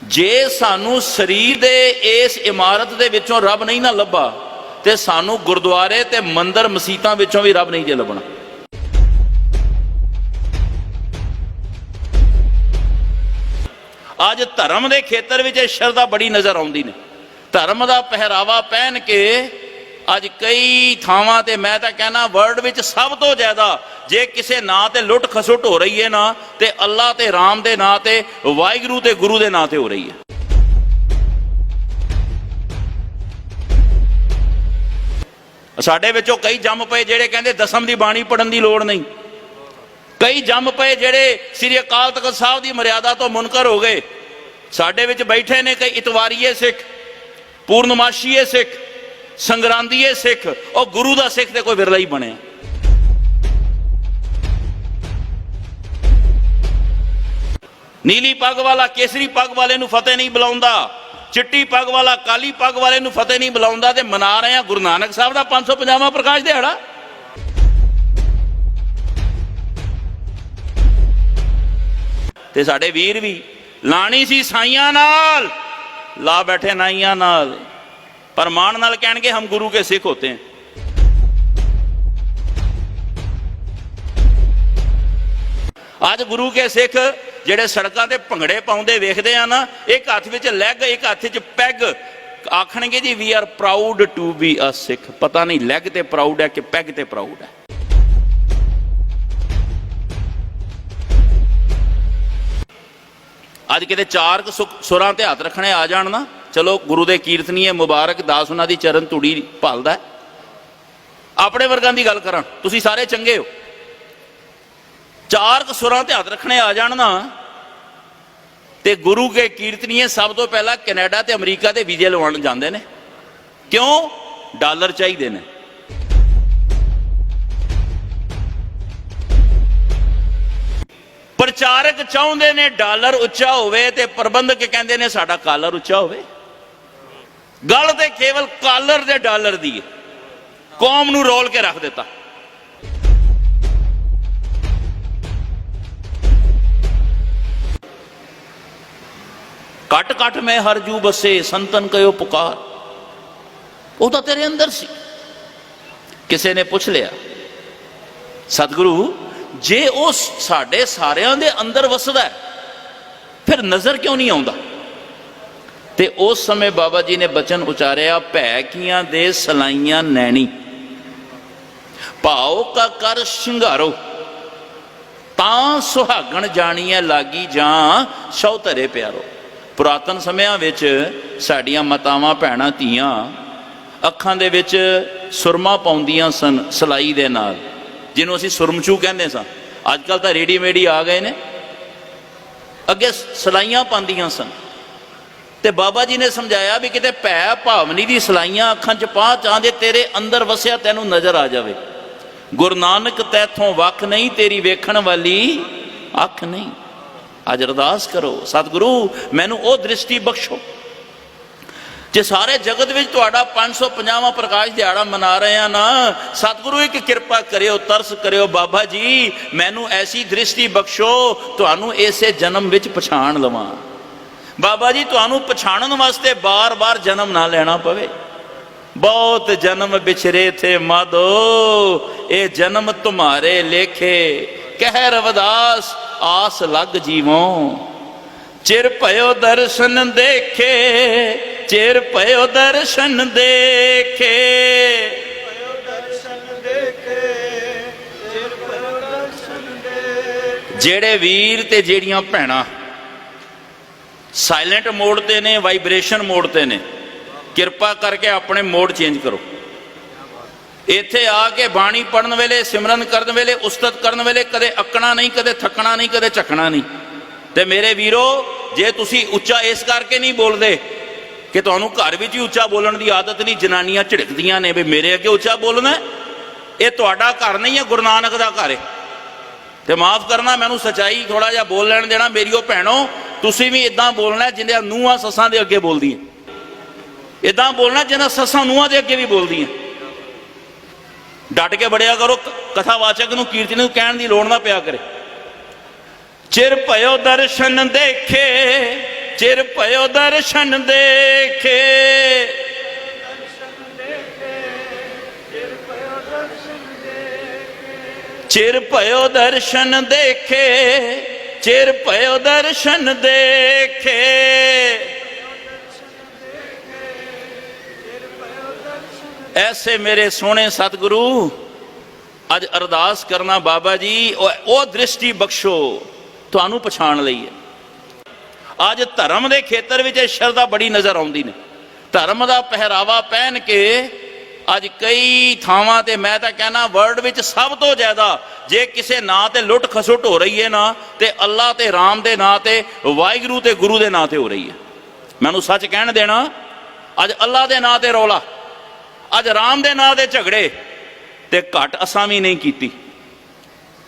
जे सानू शरीर दे इस इमारत दे विचों रब नहीं ना लभा ते सानू गुरुद्वारे ते मंदिर मसीतां विचों भी रब नहीं जे लभना। अज धर्म के खेतर में शरधा बड़ी नज़र आउंदी ने। धर्म का पहरावा पहन के अज कई थावां ते मैं तां कहना वर्ल्ड विच सब तो ज़्यादा जे किसी नां ते लुट खसुट हो रही है ना ते अल्लाह ते राम दे नां ते वाहिगुरू ते गुरु दे नां ते हो रही है। साडे विचों कई जम पे जिहड़े कहंदे दसम की बाणी पढ़न की लोड़ नहीं। कई जम पे जिहड़े श्री अकाल तख्त साहब की मर्यादा तो मुनकर हो गए। साडे विच बैठे ने कई इतवारीए सिख, पूर्णमाशीए सिख, संगरांदीए सिख और गुरु का सिख तो कोई विरला ही बने। नीली पग वाला केसरी पग वाले नूं फतेह नहीं बुलाउंदा, चिट्टी पग वाला काली पग वाले नूं फतेह नहीं बुलाउंदा ते मना रहे हैं गुरु नानक साहब का 550वां प्रकाश दिहाड़ा। ते साडे वीर भी लानी सी साइयां नाल, ला बैठे नाइयां नाल, पर मान नाल कहणगे हम गुरु के सिख होते हैं। आज गुरु के सिख जिहड़े सड़कों ते भंगड़े पाउंदे वेखदे आ ना, एक हत्थ विच लैग एक हत्थ विच पैग, आखणगे जी we are proud to be a Sikh. पता नहीं लैग ते प्राउड है कि पैग ते प्राउड है। अज किते चार सुरां ते हथ रखने आ जाण ना, चलो गुरु दे कीर्तनीए मुबारक दास उन्हां दी चरण धूड़ी भालदा है। अपने वर्गां दी गल करां, तुसीं सारे चंगे हो। चार सुरां ते हथ रखने आ जाण ना ते गुरु के कीर्तनीए सब तो पहला कैनेडा ते अमरीका ते वीजे लवाउण जांदे ने। क्यों? डॉलर चाहीदे ने। प्रचारक चाहुंदे ने डॉलर उच्चा होवे ते प्रबंधक कहंदे ने साडा कालर उच्चा होवे। गल ते केवल कालर दे डॉलर दी है। कौम नूं रोल के रख दिता। कट कट में हर जू बसे संतन कयो पुकार, वो तो तेरे अंदर सी। किसी ने पूछ लिया सतगुरु जे वो साडे सारियां दे अंदर वसदा है फिर नजर क्यों नहीं आउंदा? ते उस समय बाबा जी ने बचन उचारिया, भै कियां दे सलाइयां नैनी, भाओ का कर शिंगारो, तां सुहागण जाणीए लागी जां शौ धरे प्यारो। पुरातन समयां विच साडियां मातावां भैणां धीआं अखां दे विच सुरमा पाउंदियां सन सलाई दे नाल, जिन्हों असीं सुरमचू कहंदे सां। अजकल तो रेडीमेड ही आ गए ने। अगे सलाइयां पांदियां सन ते बाबा जी ने समझाया भी किते भै भावनी दी सलाइयां अखां च पा चाहदे तेरे अंदर वसिया तैनूं नजर आ जावे। गुरु नानक तैथों वख नहीं, तेरी वेखण वाली अख नहीं। अज अरदास करो सतगुरु मैनूं ओ दृष्टि बख्शो। जे सारे जगत विच तुहाडा 550वां प्रकाश दिहाड़ा मना रहे हैं ना, सतगुरु एक कृपा करियो, तरस करियो बाबा जी, मैनू ऐसी दृष्टि बख्शो तुहानू ऐसे जन्म विच पछाण लवां। बाबा जी तुहानू पछाणन वास्ते बार बार जन्म ना लेना पवे। बहुत जन्म बिछरे थे माधो, ये जन्म तुम्हारे लेखे, कह रविदास आस लग जीवों। चिर पयो दर्शन देखे, चिर पयो दर्शन देखे, जेड़े वीर ते जेड़ियां भैणां साइलेंट मोड ते ने, वाइब्रेशन मोड ते ने, किरपा करके अपने मोड चेंज करो। इत्थे आके बाणी पढ़न वेले, सिमरन करन वेले, उस्तत करन वेले कदे अकना नहीं, कदे थकना नहीं, कदे झकना नहीं। ते मेरे वीरो जे तुसी उच्चा इस करके नहीं बोलते कि तुहानू घर विच ही उच्चा बोलण दी आदत नहीं, जनानियां झिड़कदियां ने भी मेरे अगे उच्चा बोलना, ये तुहाडा घर नहीं है, गुरु नानक दा घर है। ते माफ करना मैनू सच्चाई थोड़ा जिहा बोल लैण देना। मेरियो भैणों तुसी भी इदां बोलना जिन्हां नूहां सस्सां दे अगे बोलदियां, इदां बोलना जिन्हां सस्सां नूहां दे अगे भी बोलदियां। डट के बड़िया करो, कथावाचक नूं कीर्तन नूं कहण दी लोड़ ना पिया करे। चिर भयो दर्शन देखे, चिर भयो दर्शन देखे। चिर भयो दर्शन देखे, चिर भयो दर्शन देखे। ऐसे मेरे सोने सतगुरु अज अरदास करना बाबा जी ओ दृष्टि बख्शो तुहानू पछाण लईए। अज धर्म के खेतर में शरधा बड़ी नज़र आउंदी ने। धर्म का पहरावा पहन के अज कई थावां ते मैं तां कहना वर्ल्ड विच सब तो ज़्यादा जे किसी नां ते लुट खसुट हो रही है ना ते अल्लाह ते राम दे नां ते वाहिगुरू ते गुरु दे नां ते हो रही है। मैनू सच कहण देना, अज अल्लाह दे नां ते रौला, अज राम दे नां ते झगड़े ते घट असां भी नहीं कीती।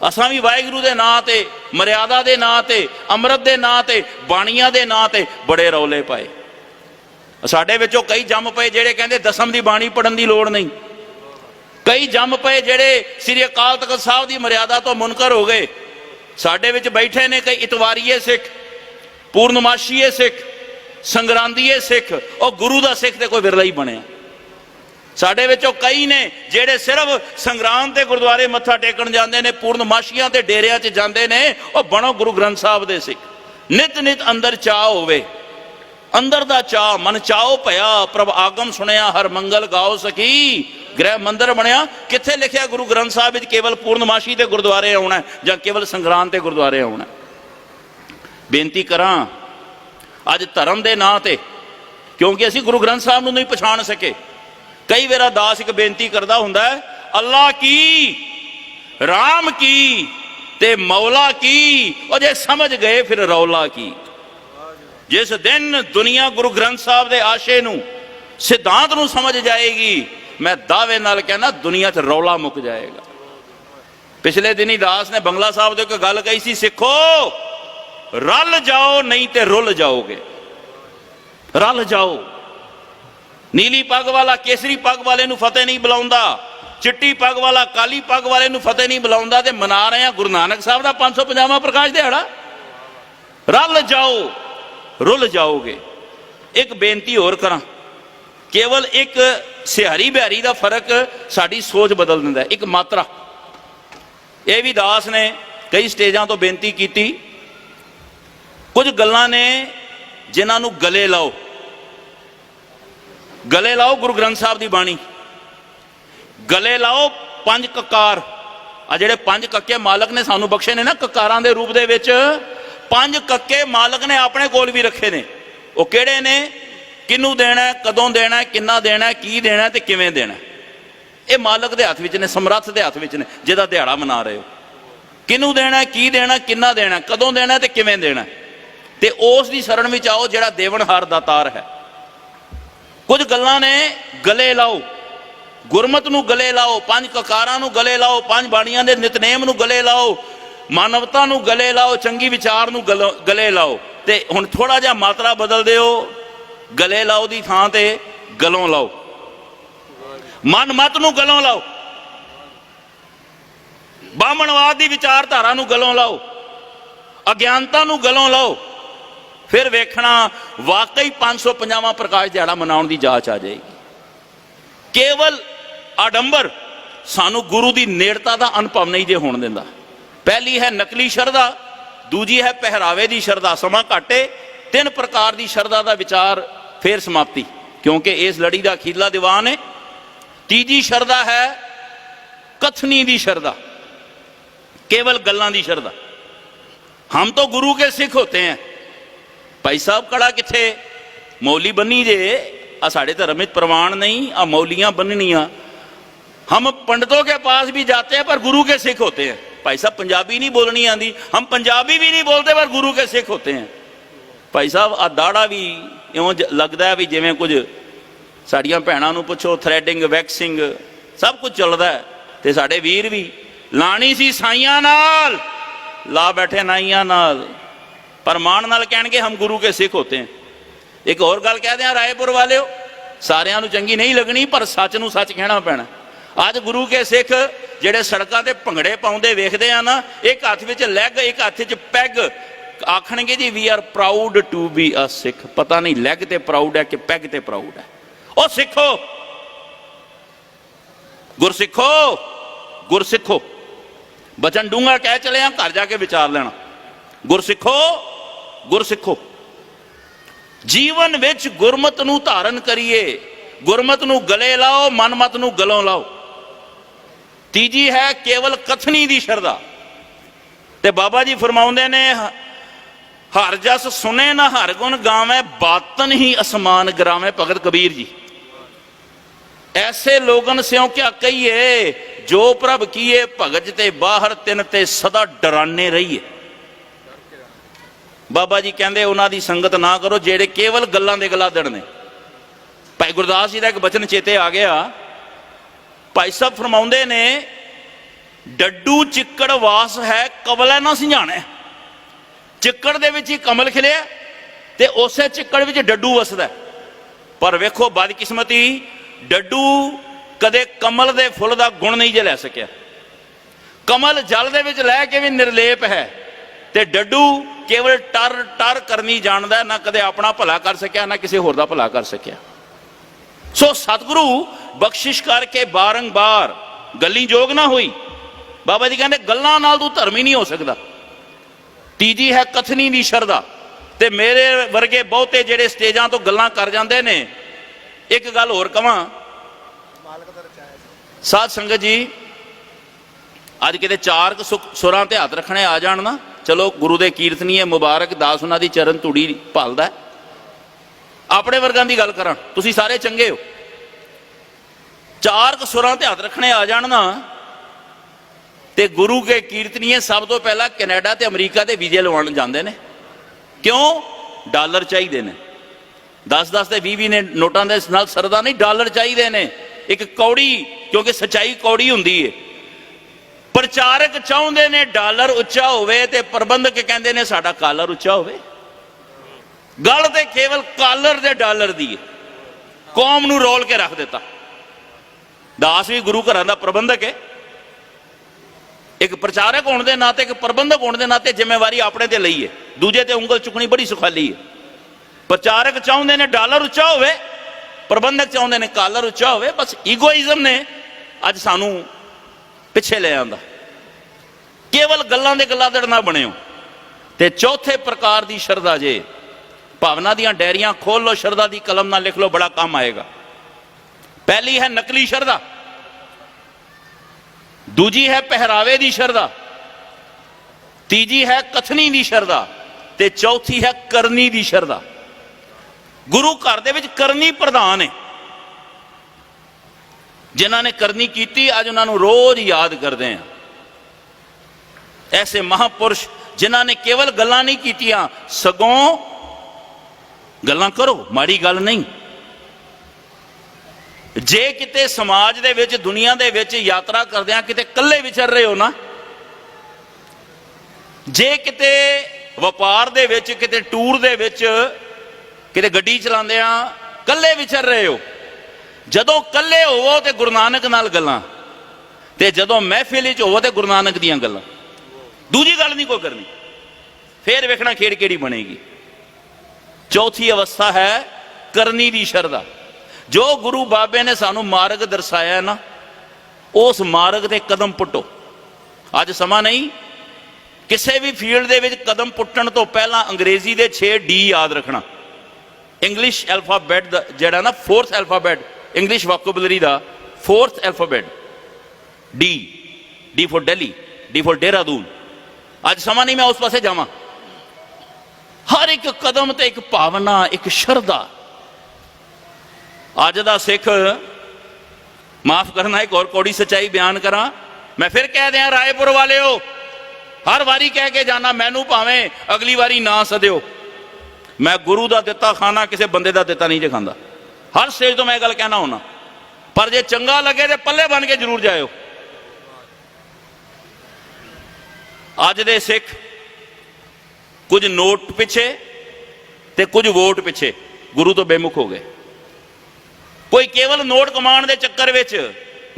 असां भी वाहिगुरू दे नां ते मर्यादा दे नां ते अमृत दे नां ते बाणियां दे नां ते बड़े रौले पाए। साडे विचों कई जम पे जेड़े कहंदे दसम दी बाणी पढ़न दी लोड़ नहीं। कई जम पे जेड़े श्री अकाल तख्त साहब दी मर्यादा तो मुनकर हो गए। साडे विच बैठे ने कई इतवारीए सिख, पूर्णमाशीए सिख, संगरांदीए सिख और गुरु दा सिख ते कोई विरला ही बने। साडे विचों कई ने जेड़े सिर्फ संगराम ते गुरुद्वारे मत्था टेकण जांदे ने, पूर्णमाशियां ते डेरियां च जांदे ने और बनो गुरु ग्रंथ साहब दे सिख। नित नित अंदर चाह होवे, अंदर दा चाह, मन चाओ भया प्रभ आगम सुनिया हर मंगल गाओ सकी गृह मंदिर बनया। किथे लिखिया गुरु ग्रंथ साहब विच केवल पूर्णमाशी ते गुरुद्वारे आउणा जां केवल संगराम ते गुरुद्वारे आउणा। बेनती करां अज धर्म दे नां ते, क्योंकि असीं गुरु ग्रंथ साहब नूं नहीं पछाण सके। कई वेरा दास एक बेनती करदा हुंदा है, अल्लाह की, राम की ते मौला की, और जे समझ गए फिर रौला की। जिस दिन दुनिया गुरु ग्रंथ साहब के आशे नूं सिद्धांत नूं समझ जाएगी, मैं दावे नाल कहना दुनिया च रौला मुक जाएगा। पिछले दिन ही दास ने बंगला साहब दे कोई गल कही सी, सिखो रल जाओ नहीं ते रुल जाओगे। रल जाओ। नीली पग वाला केसरी पग वाले नूं फतेह नहीं बुलाउंदा, चिट्टी पग वाला काली पग वाले नूं फतेह नहीं बुलाउंदा, ते मना रहे हैं गुरु नानक साहब का 550वां प्रकाश दिहाड़ा। रल जाओ रुल जाओगे। एक बेनती होर करा, केवल एक सिहारी बिहारी का फर्क साड़ी सोच बदल दिंदा है, एक मात्रा। यह भी दास ने कई स्टेजां तो बेनती की। कुछ गल्लां ने जिन्हां नूं गले लाओ, गले लाओ गुरु ग्रंथ साहब की बाणी, गले लाओ पंज ककार। आ जिहड़े पंज कक्के मालक ने सानू बख्शे ने ना ककारां दे रूप दे विच, पंज कक्के मालक ने अपने कोल भी रखे ने। वो किहड़े ने, किनू देना, कदों देना, किन्ना देना, की देना ते किवें देना, ये मालक दे हत्थ विच ने, समर्थ दे हत्थ विच ने, जिहदा दिहाड़ा मना रहे हो। किनू देना, की देना, किन्ना देना, कदों देना ते किवें देना, ते उस दी शरण विच आओ जिहड़ा देवनहार दातार है। कुछ गल्लां ने गले लाओ, गुरमत नूं गले लाओ, पंज ककारां नूं गले लाओ, पंज बाणियां दे नितनेम नूं गले लाओ, मानवता नूं गले लाओ, चंगी विचार नूं गले लाओ। ते हुण थोड़ा जिहा मात्रा बदल दिओ, गले लाओ दी थां ते गलों लाओ। मन मत नूं गलों लाओ, बामणवाद दी विचारधारा नूं गलों लाओ, अज्ञानता नूं गलों लाओ। फिर वेखना वाकई 550वां प्रकाश दिहाड़ा मनाउण दी जाच आ जाएगी। केवल आडंबर सानू गुरु की नेड़ता का अनुभव नहीं जे होण दिंदा। पहली है नकली शरधा, दूजी है पहरावे की शरधा। समा घाटे 3 प्रकार की शरधा का विचार फिर समाप्ति, क्योंकि इस लड़ी का अखीरला दीवान है। तीजी शरधा है कथनी की शरधा, केवल गल्लां की शरधा। हम तो गुरु के सिख होते हैं। भाई साहब कड़ा किथे, मौली बनी जे, आ साढ़े धर्म में प्रमाण नहीं, आ मौलियां बननियां। हम पंडितों के पास भी जाते हैं पर गुरु के सिख होते हैं। भाई साहब पंजाबी नहीं बोलनी आती, हम पंजाबी भी नहीं बोलते पर गुरु के सिख होते हैं। भाई साहब आ दाड़ा भी इउं लगता है भी जिवें कुछ साड़ियां भैणां नूं पुछो, थ्रैडिंग वैक्सिंग सब कुछ चलता है। ते साडे वीर भी लानी सी साइयां नाल, ला बैठे नाइयां नाल, पर मान नाल कहणगे हम गुरु के सिख होते हैं। एक होर गल कह दें रायपुर वाले, सारियां नूं चंगी नहीं लगनी पर सच नूं सच कहना पैना। अज गुरु के सिख जिहड़े सड़कों ते भंगड़े पाउंदे वेखदे आ ना, एक हत्थ विच लैग, एक हत्थ विच पैग, आखणगे जी we are proud to be a Sikh, पता नहीं लैग ते प्राउड है कि पैग ते प्राउड है। ओ सिखो, गुरसिखो, गुरसिखो, बचन डूंगा कह चले हैं, घर जाके विचार लेना। गुरसिखो, गुरसिखो, जीवन विच गुरमत नूं धारण करिए, गुरमत नूं गले लाओ, मनमत नूं गलों लाओ। तीजी है केवल कथनी दी शरदा, ते बाबा जी फरमाउंदे ने हर जस सुने ना हर गुण गावे, बातन ही असमान गिरावे। भगत कबीर जी, ऐसे लोगन स्यों क्या कहिए, जो प्रभ किए भगत ते बाहर तिन ते सदा डराने रहिए। बाबा जी कहते उन्हां दी संगत ना करो जेड़े केवल गल्लां दे गलादड़ ने। भाई गुरदास जी का एक बचन चेते आ गया, भाई साहब फरमाउंदे ने डड्डू चिक्कड़ वास है कवलै ना सिंझाणे। चिक्कड़ दे विच ही कमल खिलिया ते उसे चिक्कड़ विच डड्डू वसदा। पर वेखो बदकिस्मती, डड्डू कदे कमल दे फुल दा गुण नहीं जे लै सकिया। कमल जल दे विच लै के भी निर्लेप है, ते डड्डू केवल टर टर करनी जानदा, ना कदे अपना भला कर सकिया ना किसी होर दा भला कर सकिया। सो सतगुरु बख्शिश करके बारंबार गल्ली जोग ना हुई। बाबा जी कहते गल्लां नाल तू धर्मी नहीं हो सकता। तीजी है कथनी दी शरदा, ते मेरे वर्गे बहुते जेड़े स्टेजां तो गल्लां कर जांदे ने। एक गल होर कवां साध संगत जी, अज किते चार सुरां ते हत्थ रखने आ जाण ना, चलो गुरु दे कीर्तनीय मुबारक दास उन्हां दी चरण धूड़ी भालदा। अपने वर्गां दी गल करां, तुसीं सारे चंगे हो। चार सुरां ते हत्थ रखने आ जाण ना, ते गुरु के कीर्तनीय सब तो पहला कैनेडा ते अमरीका ते वीजे लवाण जांदे ने। क्यों? डॉलर चाहिए ने। 10-10 ते 20 ने नोटां दे नाल सरदा नहीं, डॉलर चाहिए ने। एक कौड़ी, क्योंकि सच्चाई कौड़ी हुंदी है। प्रचारक चाहुंदे ने डॉलर उच्चा होवे, ते प्रबंधक कहंदे ने साडा कालर उच्चा होवे। गल ते केवल कालर दे डॉलर दी है। कौम नूं रोल के रख दिता। दास भी गुरु घरां दा प्रबंधक है। एक प्रचारक होने के नाते, एक प्रबंधक होने के नाते जिम्मेवारी अपने ते लई है, दूजे ते उंगल चुकनी बड़ी सुखाली है। प्रचारक चाहते ने डॉलर उच्चा होवे, प्रबंधक चाहते ने कालर उच्चा होवे। बस ईगोइज्म ने अज सानू पिछे ले आंदा। केवल गल्लां दे गलादड़ ना बनियो। ते चौथे प्रकार दी शरदा जे, भावना दियां डायरियां खोल लो, शरदा दी कलम ना लिख लो, बड़ा काम आएगा। पहली है नकली शरदा, दूजी है पहरावे दी शरदा, तीजी है कथनी दी शरदा, ते चौथी है करनी दी शरदा। गुरु घर दे विच करनी प्रधान है। जिन्हां ने करनी कीती अज उन्हां नूं रोज याद करते हैं। ऐसे महापुरुष जिन्हां ने केवल गल्लां नहीं कीतियां, सगों गल्लां करो, माड़ी गल नहीं। जे किते समाज दे विच, दुनिया दे विच यात्रा करदियां किते कल्ले विचर रहे हो ना, जे किते वपार दे विच, किते टूर दे विच, किते गड्डी चलांदियां कल्ले विचर रहे हो, जदों कल्ले होवो ते गुरु नानक नाल गल्लां, ते जदों महफिल विच होवो ते गुरु नानक दीयां गल्लां। दूजी गल नहीं कोई करनी, फिर वेखना खेड़ केड़ी बनेगी। चौथी अवस्था है करनी दी शरदा। जो गुरु बाबे ने सानू मार्ग दर्शाया ना, उस मार्ग ते कदम पुट्टो। अज समा नहीं, किसी भी फील्ड दे विच कदम पुट्टण तो पहला अंग्रेजी दे 6 डी याद रखना। इंग्लिश एल्फाबैट जिहड़ा ना, 4th एल्फाबैट इंग्लिश वोकैबुलरी दा 4th alphabet D. D for Delhi, D for Dehradun. अज समा नहीं मैं उस पासे जावां। हर एक कदम ते एक भावना, एक शरदा। अज दा सिख, माफ करना एक और कौड़ी सच्चाई बयान करा, मैं फिर कह दिया रायपुर वाले हो, हर वारी कह के जाना, मैनू भावें अगली वारी ना सदियो, मैं गुरु दा दिता खाना किसी बंदे दा दिता नहीं जे खांदा। हर स्टेज तो मैं गल कहना होना, पर जे चंगा लगे तो पल्ले बन के जरूर जाओ। अज दे सिख कुछ नोट पिछे ते कुछ वोट पिछे गुरु तो बेमुख हो गए। कोई केवल नोट कमाण दे चक्कर विच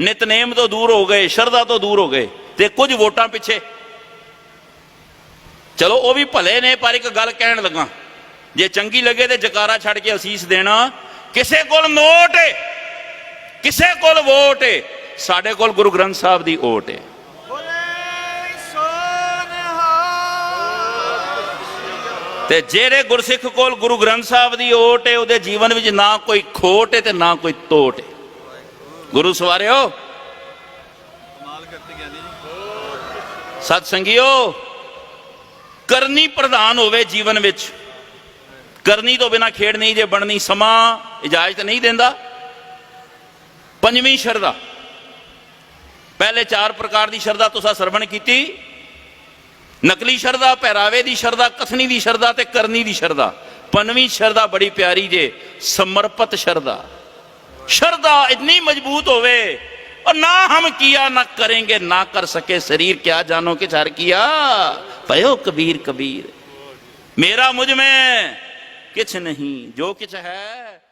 नितनेम तो दूर हो गए, शरदा तो दूर हो गए, ते कुछ वोटां पिछे। चलो वो भी भले ने, पर एक गल कहन लगा, जे चंगी लगे तो जकारा छड़ के असीस देना। किसे कोल नोट है, किसे कोल वोट है, साडे कोल गुरु ग्रंथ साहब की ओट है। ते जेरे गुरसिख कोल गुरु ग्रंथ साहब की ओट है, उहदे जीवन में ना कोई खोट है ते ना कोई तोट है। गुरु सवारियो, सतसंगियो, करनी प्रधान होवे जीवन विच, करनी तो बिना खेड़ नहीं जे बननी, समा इजाजत नहीं देंदा। पंजवीं शरदा, पहले 4 प्रकार की शरदा तुसा सरवण कीती, नकली शरदा, पहरावे की शरदा, कथनी की शरदा ते करनी की शरदा। पंजवीं शरदा बड़ी प्यारी जे, समर्पित शरदा। शरदा इतनी मजबूत होवे, और ना हम किया ना करेंगे, ना कर सके शरीर क्या जानो कि हर किया पयो कबीर कबीर। मेरा मुझ में किछ नहीं, जो किछ है